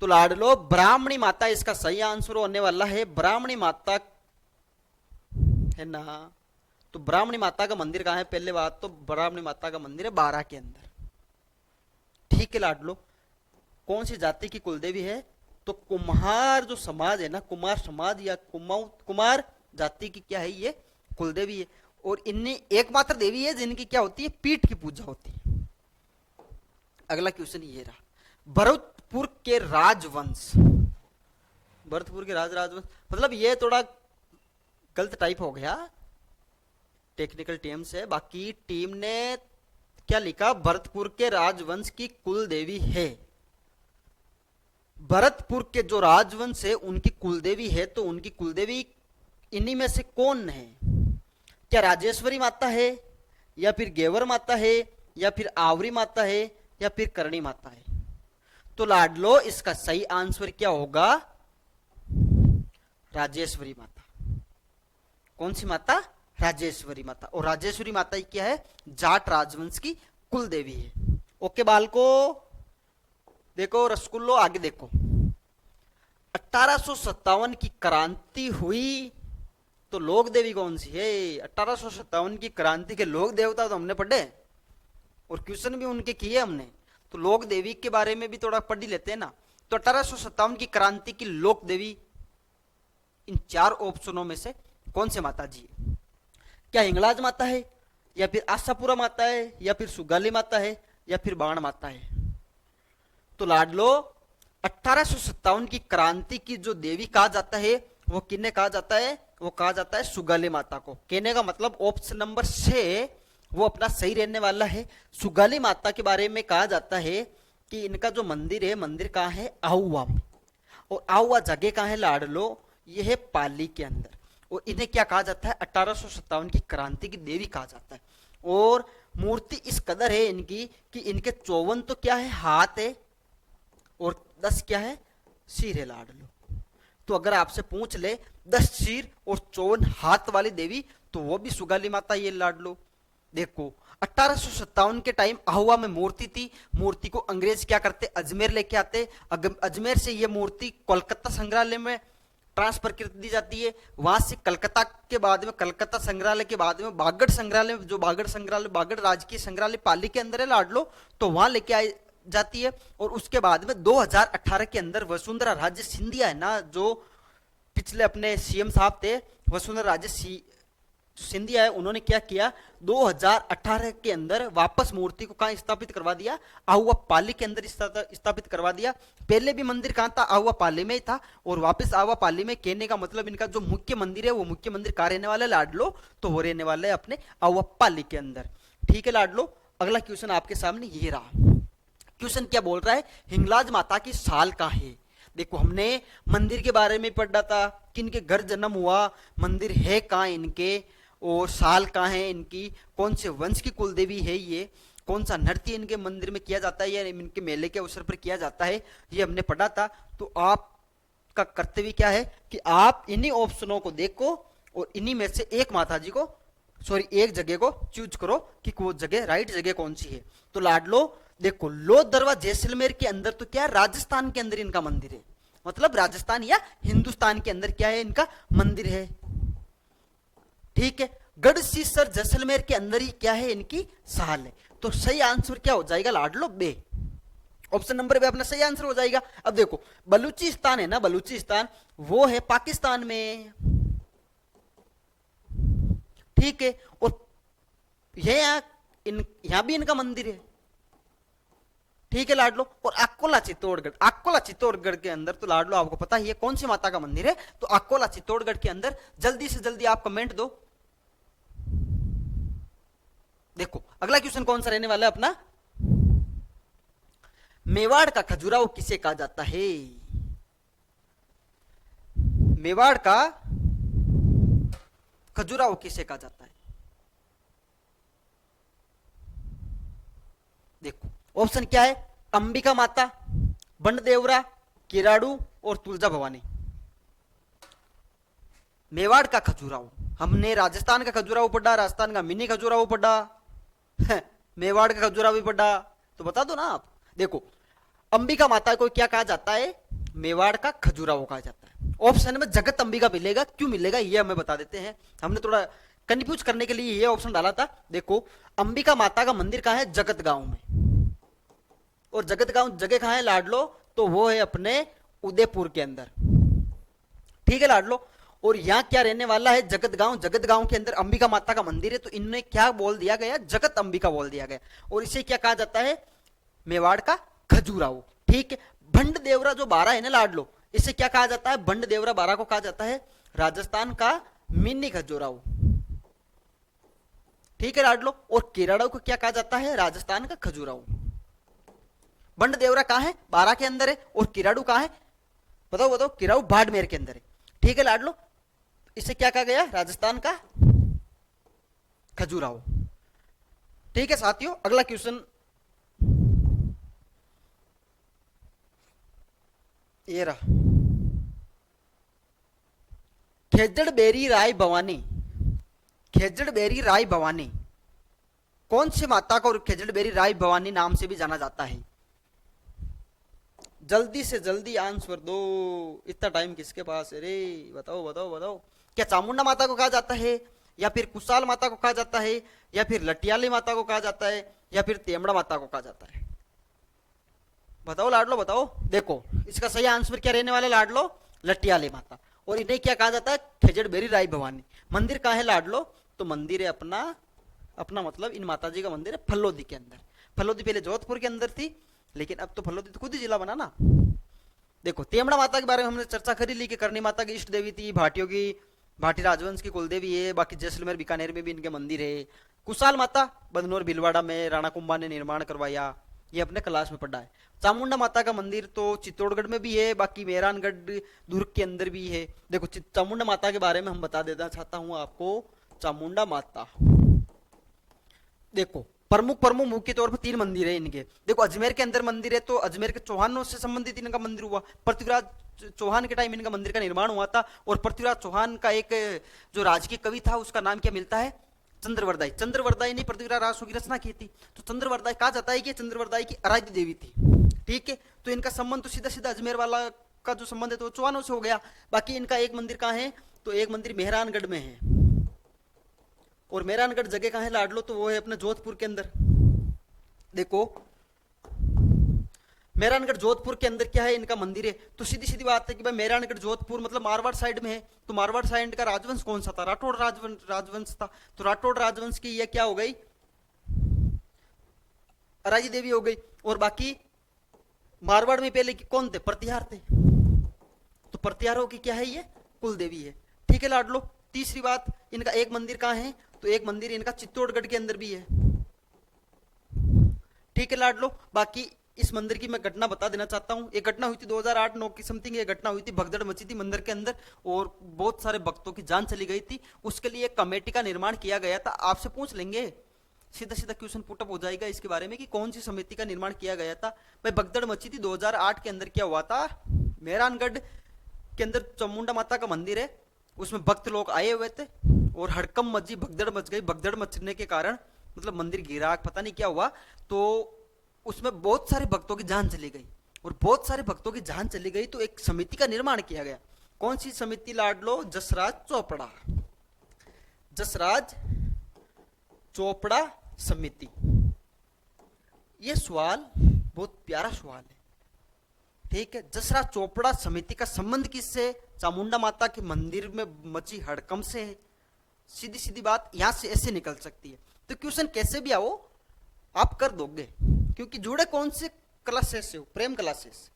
तो लाडलो ब्राह्मणी माता इसका सही आंसर होने वाला है। ब्राह्मणी माता है ना, तो ब्राह्मणी माता का मंदिर कहां है? पहले बात तो ब्राह्मणी माता का मंदिर है बारा के अंदर। ठीक है लाडलो, कौन सी जाति की कुलदेवी है? तो कुम्हार जो समाज है ना, कुमार समाज या कुमार जाति की क्या है ये कुलदेवी है, और इनने एकमात्र देवी है जिनकी क्या होती है? पीठ की पूजा होती है। अगला क्वेश्चन ये रहा, भरतपुर के राजवंश, भरतपुर के राजवंश मतलब ये थोड़ा गलत टाइप हो गया, टेक्निकल टर्म्स है। बाकी टीम ने क्या लिखा? भरतपुर के राजवंश की कुल देवी है। भरतपुर के जो राजवंश है उनकी कुलदेवी है, तो उनकी कुलदेवी इन्हीं में से कौन है? क्या राजेश्वरी माता है, या फिर गेवर माता है, या फिर आवरी माता है, या फिर करणी माता है? तो लाडलो इसका सही आंसर क्या होगा? राजेश्वरी माता। कौन सी माता? राजेश्वरी माता। और राजेश्वरी माता ही क्या है? जाट राजवंश की कुल देवी है। ओके बालको, देखो रसगुल्लो आगे देखो, 1857 की क्रांति हुई, तो लोक देवी कौन सी है? 1857 की क्रांति के लोक देवता तो हमने पढ़े और क्वेश्चन भी उनके किए हमने, तो लोक देवी के बारे में भी थोड़ा पढ़ ही लेते हैं ना। तो 1857 की क्रांति की लोक देवी इन चार ऑप्शनों में से कौन से माता जी है? क्या हिंगलाज माता है, या फिर आशापुरा माता है, या फिर सुगाली माता है, या फिर बाण माता है? तो लाडलो 1857 की क्रांति की जो देवी कहा जाता है वो किन्हें कहा जाता है? वो कहा जाता है सुगाली माता को। कहने का मतलब ऑप्शन नंबर 6 वो अपना सही रहने वाला है। सुगाली माता के बारे में कहा जाता है कि इनका जो मंदिर है, मंदिर कहाँ है? आहुआ में। और आहुआ जगह कहाँ है लाडलो? ये है पाली के अंदर। और इन्हें क्या कहा जाता है? 1857 की क्रांति की देवी कहा जाता है। और मूर्ति इस कदर है इनकी कि इनके 54 तो क्या है? हाथ है, और 10 क्या है? सिर है लाडलो। तो अगर आपसे पूछ ले 10 सिर और 54 हाथ वाली देवी, तो वो भी सुगाली माता ये लाडलो। देखो 1857 के टाइम आहुआ में मूर्ति थी, मूर्ति को अंग्रेज क्या करते? अजमेर लेके आते, अजमेर से ये मूर्ति कोलकाता संग्रहालय में ट्रांसफर कर दी जाती है। वहां से कलकत्ता के बाद में, कलकत्ता संग्रहालय के बाद में बागड़ संग्रहालय, जो बागड़ संग्रहालय, बागड़ राजकीय संग्रहालय पाली के अंदर है लाडलो, तो वहां लेके आई जाती है। और उसके बाद में 2018 के अंदर वसुंधरा राजे सिंधिया है ना, जो पिछले अपने सीएम साहब थे, वसुंधरा राजे सिंधिया है, उन्होंने क्या किया? 2018 के अंदर वापस मूर्ति को कहां स्थापित करवा दिया? आहुआ पाली के अंदर स्थापित करवा दिया। पहले भी मंदिर कहां था? आहुआ पाली में ही था, और वापस आहुआ पाली में। कहने का मतलब इनका जो मुख्य मंदिर है वो मुख्य मंदिर कहां रहने वाला है लाडलो? तो वो रहने वाला है अपने आहुआ पाली के अंदर। ठीक है लाडलो, अगला क्वेश्चन आपके सामने ये रहा। क्वेश्चन क्या बोल रहा है? हिंगलाज माता की साल का है। देखो हमने मंदिर के बारे में पढ़ा था कि इनके घर जन्म हुआ, मंदिर है कहां इनके, और साल कहां है इनकी, कौन से वंश की कुलदेवी है ये, कौन सा नृत्य इनके मंदिर में किया जाता है या इनके मेले के अवसर पर किया जाता है, ये हमने पढ़ा था। तो आपका कर्तव्य क्या है कि आप इन्हीं ऑप्शनों को देखो और इन्हीं में से एक माता जी को, सॉरी एक जगह को चूज करो कि वो जगह राइट जगह कौन सी है। तो लाडलो देखो, लोध दरवा जैसलमेर के अंदर तो क्या है? राजस्थान के अंदर इनका मंदिर है, मतलब राजस्थान या हिंदुस्तान के अंदर क्या है? इनका मंदिर है। ठीक है, गढ़सीसर जैसलमेर के अंदर ही क्या है? इनकी साल है। तो सही आंसर क्या हो जाएगा लाडलो? बे। ऑप्शन नंबर बे अपना सही आंसर हो जाएगा। अब देखो बलूचिस्तान है ना, बलूचिस्तान वो है पाकिस्तान में। ठीक है, और यहां भी इनका मंदिर है। ठीक है लाडलो, और अकोला चित्तौड़गढ़, अकोला चित्तौड़गढ़ के अंदर तो लाडलो आपको पता ही है कौन सी माता का मंदिर है। तो अकोला चित्तौड़गढ़ के अंदर जल्दी से जल्दी आप कमेंट दो। देखो अगला क्वेश्चन कौन सा रहने वाला है अपना? मेवाड़ का खजुराहो किसे कहा जाता है? मेवाड़ का खजुराहो किसे कहा जाता है? देखो ऑप्शन क्या है, अंबिका माता, बंडदेवरा, किराड़ू और तुलजा भवानी। मेवाड़ का खजुराहो, हमने राजस्थान का खजुराहो पढ़ा, राजस्थान का मिनी खजुराहो पढ़ा, मेवाड़ का खजुराहो भी पढ़ा, तो बता दो ना आप। देखो अंबिका माता को क्या कहा जाता है? मेवाड़ का खजुराहो कहा जाता है। ऑप्शन में जगत अंबिका मिलेगा, क्यों मिलेगा ये हमें बता देते हैं, हमने थोड़ा कंफ्यूज करने के लिए ये ऑप्शन डाला था। देखो अंबिका माता का मंदिर कहाँ है? जगत गांव में, और जगत गांव जगह कहाँ है लाडलो? तो वो है अपने उदयपुर के अंदर, ठीक है लाडलो। और यहाँ क्या रहने वाला है? जगत गांव, जगत गांव के अंदर अंबिका माता का मंदिर है, तो इन्हें क्या बोल दिया गया? जगत अंबिका बोल दिया गया, और इसे क्या कहा जाता है? मेवाड़ का खजुराहो, ठीक है। भंड देवरा जो बारा है ना लाडलो, इसे क्या कहा जाता है? भंड देवरा बारा को कहा जाता है राजस्थान का मिनी खजुराहो, ठीक है लाडलो। और केरड़ो को क्या कहा जाता है? राजस्थान का खजुराहो। बंड देवरा कहां है? बारा के अंदर है, और किराड़ू कहां है? बताओ बताओ। किराड़ू बाड़मेर के अंदर है, ठीक है लाडलो। इसे क्या कहा गया? राजस्थान का खजुराहो, ठीक है साथियों। अगला क्वेश्चन ये रहा, खेजड़ बेरी राय भवानी, खेजड़ बेरी राय भवानी कौन सी माता को खेजड़ बेरी राय भवानी नाम से भी जाना जाता है? जल्दी से जल्दी आंसर दो, इतना टाइम किसके पास है रे? बताओ बताओ बताओ। क्या चामुंडा माता को कहा जाता है, या फिर कुशाल माता को कहा जाता है, या फिर लटियाली माता को कहा जाता है, या फिर तेमड़ा माता को कहा जाता है? बताओ लाडलो बताओ। देखो इसका सही आंसर क्या रहने वाला लाडलो? लटियाली माता। और इन्हें क्या कहा जाता है? खेजड़ बेरी राय भवानी। मंदिर कहाँ है लाडलो? तो मंदिर है अपना, अपना मतलब इन माता जी का मंदिर है फल्लोदी के अंदर। फल्लोदी पहले जोधपुर के अंदर थी, लेकिन अब तो फल्लोदी तो खुद ही जिला बना ना। देखो तेमड़ा माता के बारे में हमने चर्चा करी ली कि करनी माता की इष्ट देवी थी, भाटियों की, भाटी राजवंश की कुलदेवी है। बाकी जैसलमेर बीकानेर में भी इनके मंदिर है। कुशाल माता बदनौर भीलवाड़ा में राणा कुंभा ने निर्माण करवाया, ये अपने क्लास में पढ़ा है। चामुंडा माता का मंदिर तो चित्तौड़गढ़ में भी है, बाकी मेहरानगढ़ दुर्ग के अंदर भी है। देखो चामुंडा माता के बारे में हम बता देना चाहता हूं आपको। चामुंडा माता देखो प्रमुख प्रमुख मुख्य तौर पर 3 मंदिर है इनके। देखो अजमेर के अंदर मंदिर है, तो अजमेर के चौहानों से संबंधित इनका मंदिर हुआ। पृथ्वीराज चौहान के टाइम इनका मंदिर का निर्माण हुआ था। और पृथ्वीराज चौहान का एक जो राजकीय कवि था उसका नाम क्या मिलता है? चंद्रवरदाई। चंद्रवरदाई ने पृथ्वीराज रासो की रचना की थी, तो चंद्रवरदाई कहा जाता है कि चंद्रवरदाई की आराध्य देवी थी, ठीक है। तो इनका संबंध तो सीधा सीधा अजमेर वाला का जो संबंध है तो चौहानों से हो गया। बाकी इनका एक मंदिर कहाँ है? तो एक मंदिर मेहरानगढ़ में है, और मेहरानगढ़ जगह कहाँ है लाडलो? तो वो है अपने जोधपुर के अंदर। देखो मेहरानगढ़ जोधपुर के अंदर क्या है? इनका मंदिर है। तो सीधी सीधी बात है कि भाई मेहरानगढ़ जोधपुर मतलब मारवाड़ साइड में है, तो मारवाड़ साइड का राजवंश कौन सा था? राठौड़ राजवंश था। तो राठौड़ राजवंश की यह क्या हो गई? अराजी देवी हो गई। और बाकी मारवाड़ में पहले कौन थे? प्रतिहार थे, तो प्रतिहारों की क्या है? ये कुल देवी है, ठीक है लाडलो। तीसरी बात, इनका एक मंदिर कहाँ है? तो एक मंदिर इनका चित्तौड़गढ़ के अंदर भी है, ठीक है लाडलो। बाकी इस मंदिर की मैं घटना बता देना चाहता हूँ। एक घटना हुई थी 2008-9 की समथिंग, ये घटना हुई थी, भगदड़ मची थी मंदिर के अंदर और बहुत सारे भक्तों की जान चली गई थी। उसके लिए एक कमेटी का निर्माण किया गया था। आपसे पूछ लेंगे, सीधा सीधा क्वेश्चन पुटअप हो जाएगा इसके बारे में कि कौन सी समिति का निर्माण किया गया था। भाई भगदड़ मची थी 2008 के अंदर। क्या हुआ था? मेहरानगढ़ के अंदर चामुंडा माता का मंदिर है, उसमें भक्त लोग आए हुए थे और हड़कम मची, भगदड़ मच गई। भगदड़ मचने के कारण मतलब मंदिर गिरा, पता नहीं क्या हुआ, तो उसमें बहुत सारे भक्तों की जान चली गई। और बहुत सारे भक्तों की जान चली गई तो एक समिति का निर्माण किया गया। कौन सी समिति लाडलो? जसराज चोपड़ा, जसराज चोपड़ा समिति। यह सवाल बहुत प्यारा सवाल है, ठीक है। जसराज चोपड़ा समिति का संबंध किससे? चामुंडा माता के मंदिर में मची हड़कम से है। सीधी सीधी बात यहां से ऐसे निकल सकती है। तो क्वेश्चन कैसे भी आओ आप कर दोगे, क्योंकि जुड़े कौन से क्लासेस से हो? प्रेम क्लासेस।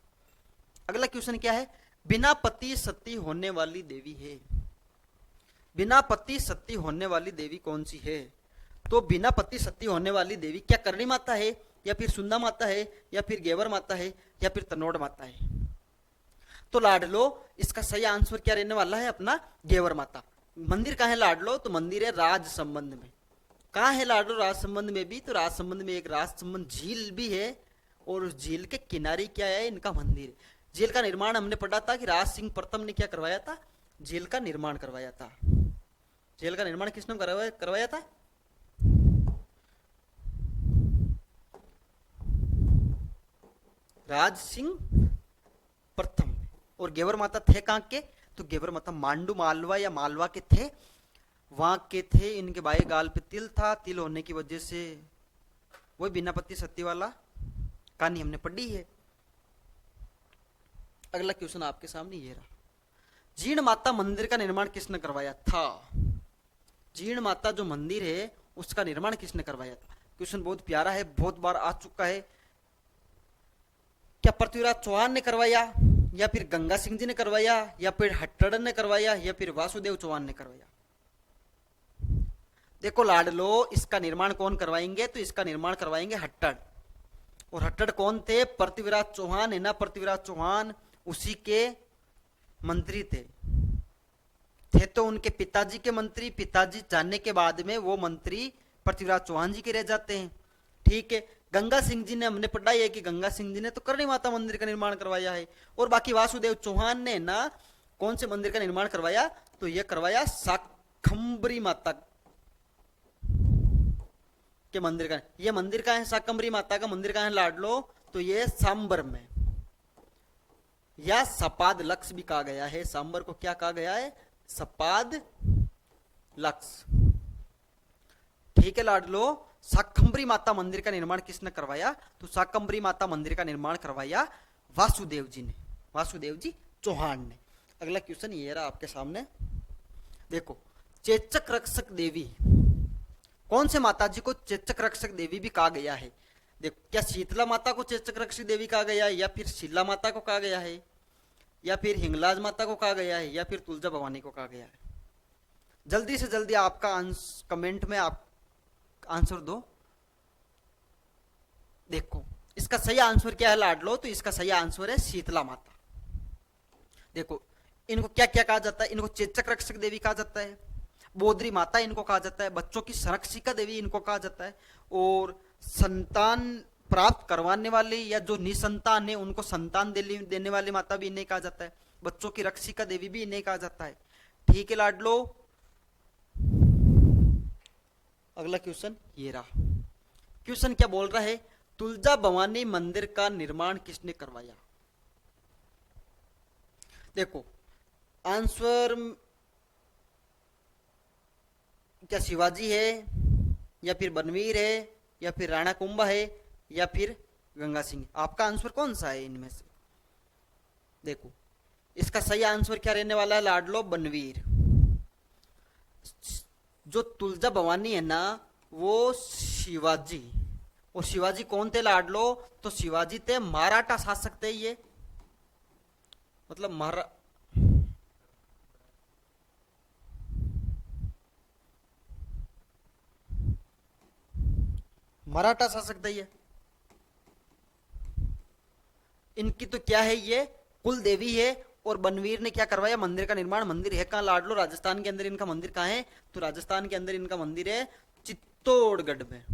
अगला क्वेश्चन क्या है? बिना पति सती होने वाली देवी है। बिना पति सती होने वाली देवी कौन सी है? तो बिना पति सती होने वाली देवी क्या करनी माता है? या फिर सुंदा माता है, या फिर गेवर माता है, या फिर तनोड़ माता है। तो लाडलो इसका सही आंसर क्या रहने वाला है? अपना गेवर माता। मंदिर कहाँ है लाडलो? तो मंदिर है राज संबंध में। कहाँ है लाडलो? राज संबंध में भी। तो राज संबंध में एक राज संबंध झील भी है, और उस झील के किनारे क्या है? इनका मंदिर है। झील का निर्माण हमने पढ़ा था कि राज सिंह प्रथम ने क्या करवाया था? झील का निर्माण करवाया था। झील का निर्माण किसने करवाया था? राज सिंह प्रथम। और गेवर माता थे कहां के? तो गेवर माता मांडू मालवा या मालवा के थे, वहां के थे। इनके बाएं गाल पे तिल था, तिल होने की वजह से वही बिना पत्ती सत्ती वाला कहानी हमने पढ़ी है। अगला क्वेश्चन आपके सामने ये रहा। जीर्ण माता मंदिर का निर्माण किसने करवाया था? जीर्ण माता जो मंदिर है उसका निर्माण किसने करवाया था? क्वेश्चन बहुत प्यारा है, बहुत बार आ चुका है। क्या पृथ्वीराज चौहान ने करवाया, या फिर गंगा सिंह जी ने करवाया, या फिर हट्टड़ ने करवाया, या फिर वासुदेव चौहान ने करवाया? देखो लाडलो, इसका निर्माण कौन करवाएंगे? तो इसका निर्माण करवाएंगे हट्टड़। और हट्टड़ कौन थे? पृथ्वीराज चौहान है ना, पृथ्वीराज चौहान उसी के मंत्री थे तो उनके पिताजी के मंत्री, पिताजी जाने के बाद में वो मंत्री पृथ्वीराज चौहान जी के रह जाते हैं। ठीक है। गंगा सिंह जी ने हमने पढ़ा है कि गंगा सिंह जी ने तो करणी माता मंदिर का निर्माण करवाया है। और बाकी वासुदेव चौहान ने ना कौन से मंदिर का निर्माण करवाया? तो यह करवाया शाकंभरी माता के मंदिर का। यह मंदिर का है शाकंभरी माता का मंदिर का है लाडलो, तो यह सांबर में, या सपाद लक्ष्य भी कहा गया है। सांबर को क्या कहा गया है? सपाद लक्ष्य। ठीक है लाडलो। शाकंभरी माता मंदिर का निर्माण किसने करवाया? तो शाकंभरी माता मंदिर का निर्माण करवाया वासुदेव जी ने, वासुदेव जी चौहान ने। अगला क्वेश्चन ये रहा आपके सामने। देखो, चेचक रक्षक देवी, कौन से माता जी को चेचक रक्षक देवी भी कहा गया है? देखो, क्या शीतला माता को चेचक रक्षक देवी कहा गया है, या फिर शीला माता को कहा गया है, या फिर हिंगलाज माता को कहा गया है, या फिर तुलजा भवानी को कहा गया है? जल्दी से जल्दी आपका कमेंट में आप आंसर दो। देखो, इसका सही आंसर क्या है लाडलो? तो इसका सही आंसर है शीतला माता। देखो, इनको क्या क्या कहा जाता है? इनको चेचक रक्षक देवी कहा जाता है, बोधरी माता इनको कहा जाता है, बच्चों की संरक्षिका देवी इनको कहा जाता है, और संतान प्राप्त करवाने वाली या जो निसंतान है उनको संतान देने वाली माता भी इन्हें कहा जाता है, बच्चों की रक्षिका देवी भी इन्हें कहा जाता है। ठीक है लाडलो। अगला क्वेश्चन ये रहा। क्वेश्चन क्या बोल रहा है? तुलजा भवानी मंदिर का निर्माण किसने करवाया? देखो, आंसर क्या शिवाजी है, या फिर बनवीर है, या फिर राणा कुंभा है, या फिर गंगा सिंह? आपका आंसर कौन सा है इनमें से? देखो, इसका सही आंसर क्या रहने वाला है लाडलो? बनवीर। जो तुलजा भवानी है ना वो शिवाजी, और शिवाजी कौन थे लाडलो? तो शिवाजी थे मराठा शासक थे। ये मतलब मराठा शासक थे ये। इनकी तो क्या है? ये कुल देवी है। और बनवीर ने क्या करवाया? मंदिर का निर्माण। मंदिर है कहां लाडलो? राजस्थान के अंदर इनका मंदिर कहां है? तो राजस्थान के अंदर इनका मंदिर है चित्तौड़गढ़ में।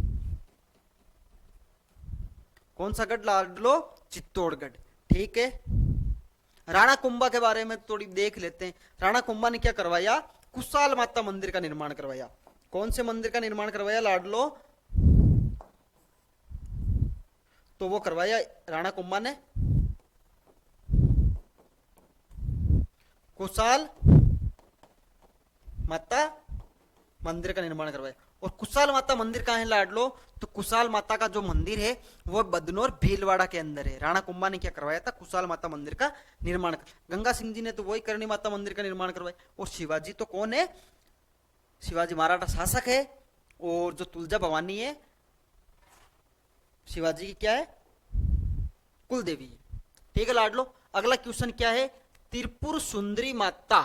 कौन सा गढ़ लाडलो? चित्तौड़गढ़। ठीक है। राणा कुंभा के बारे में थोड़ी देख लेते हैं। राणा कुंभा ने क्या करवाया? कुशाल माता मंदिर का निर्माण करवाया। कौन से मंदिर का निर्माण करवाया लाडलो? तो वो करवाया राणा कुंभा ने कुशाल माता मंदिर का निर्माण करवाया। और कुशाल माता मंदिर कहां है लाडलो? तो कुशाल माता का जो मंदिर है वो बदनौर भीलवाड़ा के अंदर है। राणा कुंभा ने क्या करवाया था? कुशाल माता मंदिर का निर्माण। गंगा सिंह जी ने तो वही करणी माता मंदिर का निर्माण करवाया। और शिवाजी तो कौन है? शिवाजी मराठा शासक है। और जो तुलजा भवानी है शिवाजी की क्या है? कुल देवी है। ठीक है लाडलो। अगला क्वेश्चन क्या है? त्रिपुर सुंदरी माता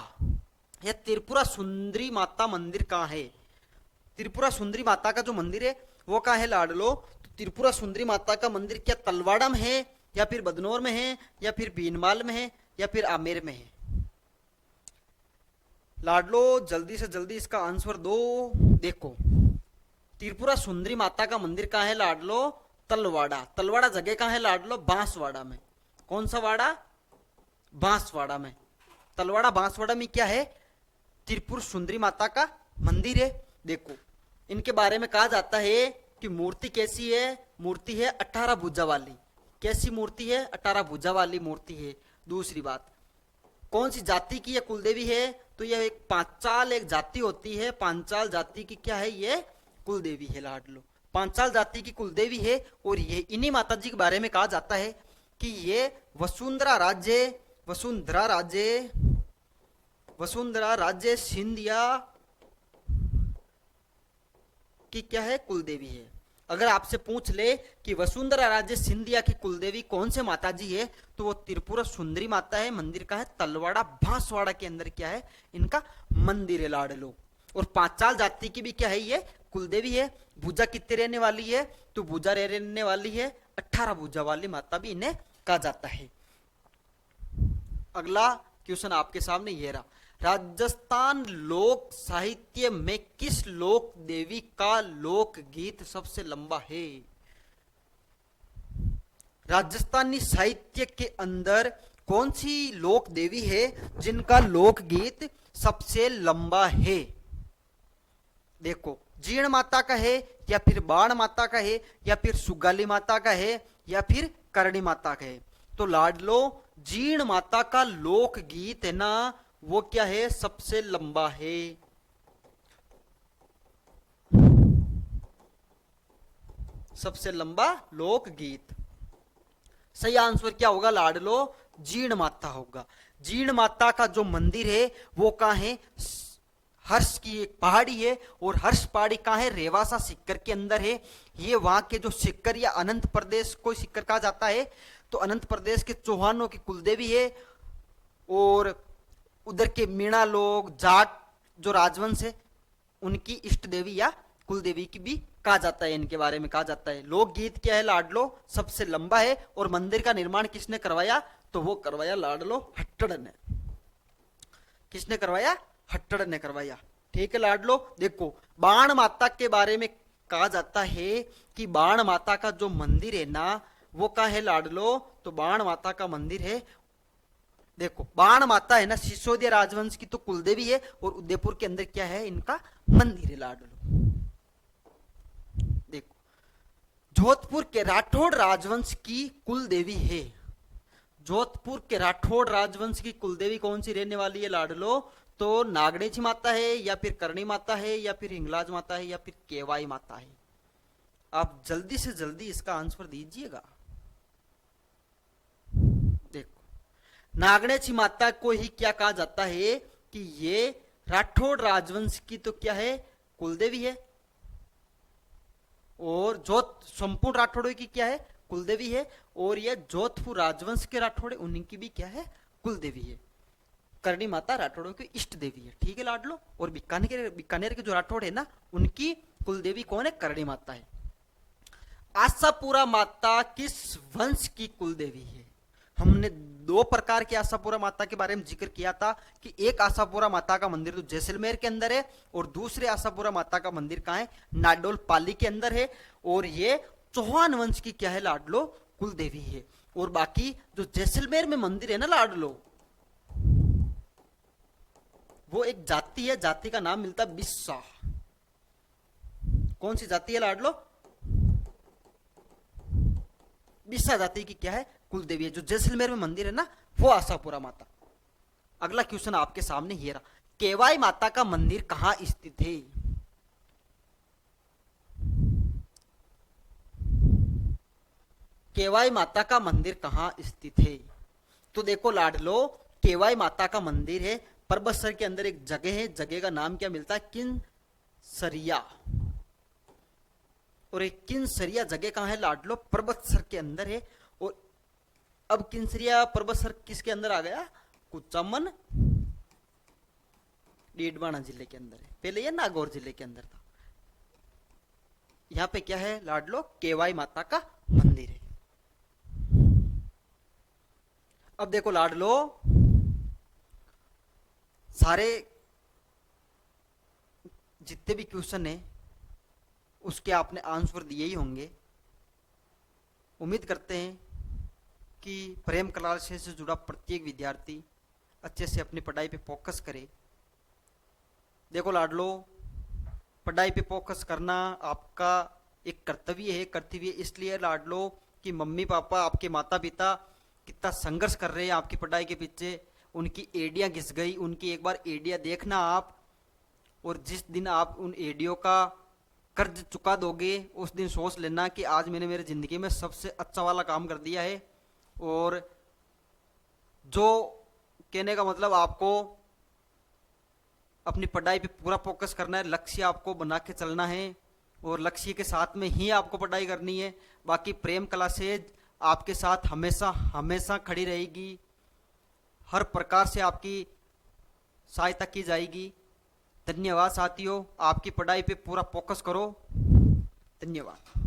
या त्रिपुरा सुंदरी माता मंदिर कहां है? त्रिपुरा सुंदरी माता का जो मंदिर है वो कहां है लाडलो? तो त्रिपुरा सुंदरी माता का मंदिर क्या तलवाड़ा में है, या फिर बदनौर में है, या फिर बीनमाल में है, या फिर आमेर में है? लाडलो जल्दी से जल्दी इसका आंसर दो। देखो, त्रिपुरा सुंदरी माता का मंदिर कहाँ है लाडलो? तलवाड़ा। तलवाड़ा जगह कहाँ है लाडलो? बांसवाड़ा में। कौन सा वाड़ा? बांसवाड़ा में। तलवाड़ा बांसवाड़ा में क्या है? त्रिपुर सुंदरी माता का मंदिर है। देखो, इनके बारे में कहा जाता है कि मूर्ति कैसी है? मूर्ति है 18 भुजा वाली। कैसी मूर्ति है? 18 भुजा वाली मूर्ति है। दूसरी बात, कौन सी जाति की यह कुलदेवी है? तो यह एक पांचाल एक जाति होती है। पांचाल जाति की क्या है? ये कुलदेवी है लाडलो। पांचाल जाति की कुलदेवी है। और ये इन्हीं माता जी के बारे में कहा जाता है कि ये वसुंधरा राज्य सिंधिया की क्या है? कुलदेवी है। अगर आपसे पूछ ले कि वसुंधरा राज्य सिंधिया की कुलदेवी कौन से माता जी है, तो वो त्रिपुरा सुंदरी माता है। मंदिर का है तलवाड़ा बांसवाड़ा के अंदर क्या है? इनका मंदिर है लाडलो। और पांचाल जाति की भी क्या है? ये कुलदेवी है। भुजा कितने रहने वाली है? तो भुजा रहने वाली है 18 भुजा वाली माता भी इन्हें कहा जाता है। अगला क्वेश्चन आपके सामने ये रहा, राजस्थान लोक साहित्य में किस लोक देवी का लोकगीत सबसे लंबा है? राजस्थानी साहित्य के अंदर कौन सी लोक देवी है जिनका लोकगीत सबसे लंबा है? देखो, जीर्ण माता का है, या फिर बाण माता का है, या फिर सुगाली माता का है, या फिर करणी माता का है? तो लाडलो, जीर्ण माता का लोकगीत है ना, वो क्या है? सबसे लंबा है। सबसे लंबा लोकगीत। सही आंसर क्या होगा लाडलो? जीर्ण माता होगा। जीर्ण माता का जो मंदिर है वो कहाँ है? हर्ष की एक पहाड़ी है। और हर्ष पहाड़ी कहाँ है? रेवासा सिक्कर के अंदर है। ये वहां के जो सिक्कर या अनंत प्रदेश को सिक्कर कहा जाता है। तो अनंत प्रदेश के चौहानों की कुलदेवी है। और उधर के मीणा लोग, जाट जो राजवंश है, उनकी इष्ट देवी या कुलदेवी की भी कहा जाता है। इनके बारे में कहा जाता है। लोकगीत क्या है लाडलो? सबसे लंबा है। और मंदिर का निर्माण किसने करवाया? तो वो करवाया लाडलो हट्टड़ ने। किसने करवाया? हट्टड़ ने करवाया। ठीक है लाडलो। देखो, बाण माता के बारे में कहा जाता है कि बाण माता का जो मंदिर है ना, वो कहाँ है लाडलो? तो बाण माता का मंदिर है, देखो, बाण माता है ना, सिसोदिया राजवंश की तो कुलदेवी है। और उदयपुर के अंदर क्या है? इनका मंदिर है लाडलो। देखो, जोधपुर के राठौड़ राजवंश की कुलदेवी है। जोधपुर के राठौड़ राजवंश की कुलदेवी कौन सी रहने वाली है लाडलो? तो नागणेची माता है, या फिर करणी माता है, या फिर हिंगलाज माता है, या फिर केवाई माता है? आप जल्दी से जल्दी इसका आंसर दीजिएगा। देखो, नागणेची माता को ही क्या कहा जाता है कि ये राठौड़ राजवंश की तो क्या है? कुलदेवी है। और संपूर्ण राठौड़ों की क्या है? कुलदेवी है। और ये जोधपुर राजवंश के राठौड़े, उनकी भी क्या है? कुलदेवी है। करणी माता राठौड़ों की इष्ट देवी है। ठीक है लाडलो। और बीकानेर के जो राठौड़ है ना, उनकी कुलदेवी कौन है? करणी माता है। आशापुरा माता किस वंश की कुलदेवी है? हमने दो प्रकार की आशापुरा माता के बारे में जिक्र किया था कि एक आशापुरा माता का मंदिर तो जैसलमेर के अंदर है, और दूसरे आशापुरा माता का मंदिर कहाँ है? नाडोल पाली के अंदर है। और ये चौहान वंश की क्या है लाडलो? कुलदेवी है। और बाकी जो जैसलमेर में मंदिर है ना लाडलो, वो एक जाति है। जाति का नाम मिलता है बिस्सा। कौन सी जाति है लाडलो? बिस्सा जाति की क्या है? कुलदेवी है। जो जैसलमेर में मंदिर है ना, वो आशापुरा माता। अगला क्वेश्चन आपके सामने ये रहा, केवाई माता का मंदिर कहां स्थित है? केवाई माता का मंदिर कहां स्थित है? तो देखो लाडलो, केवाई माता का मंदिर है परबतसर के अंदर। एक जगह है, जगह का नाम क्या मिलता है? किनसरिया। और एक किनसरिया जगह कहां है लाडलो? परबतसर के अंदर है। और अब किनसरिया परबतसर किसके अंदर आ गया? कुचामन डीडवाना जिले के अंदर है। पहले ये नागौर जिले के अंदर था। यहाँ पे क्या है, लाडलो केवाई माता का मंदिर है। अब देखो लाडलो, सारे जितने भी क्वेश्चन है उसके आपने आंसर दिए ही होंगे। उम्मीद करते हैं कि प्रेम कला से जुड़ा प्रत्येक विद्यार्थी अच्छे से अपनी पढ़ाई पे फोकस करे। देखो लाडलो, पढ़ाई पे फोकस करना आपका एक कर्तव्य है। कर्तव्य इसलिए लाडलो कि मम्मी पापा, आपके माता पिता कितना संघर्ष कर रहे हैं आपकी पढ़ाई के पीछे। उनकी एडियां घिस गई, उनकी एक बार एडिया देखना आप, और जिस दिन आप उन एडियो का कर्ज चुका दोगे उस दिन सोच लेना कि आज मैंने मेरी ज़िंदगी में सबसे अच्छा वाला काम कर दिया है। और जो कहने का मतलब, आपको अपनी पढ़ाई पे पूरा फोकस करना है, लक्ष्य आपको बना के चलना है और लक्ष्य के साथ में ही आपको पढ़ाई करनी है। बाकी प्रेम क्लासेज आपके साथ हमेशा हमेशा खड़ी रहेगी, हर प्रकार से आपकी सहायता की जाएगी। धन्यवाद साथियों, आपकी पढ़ाई पे पूरा फोकस करो। धन्यवाद।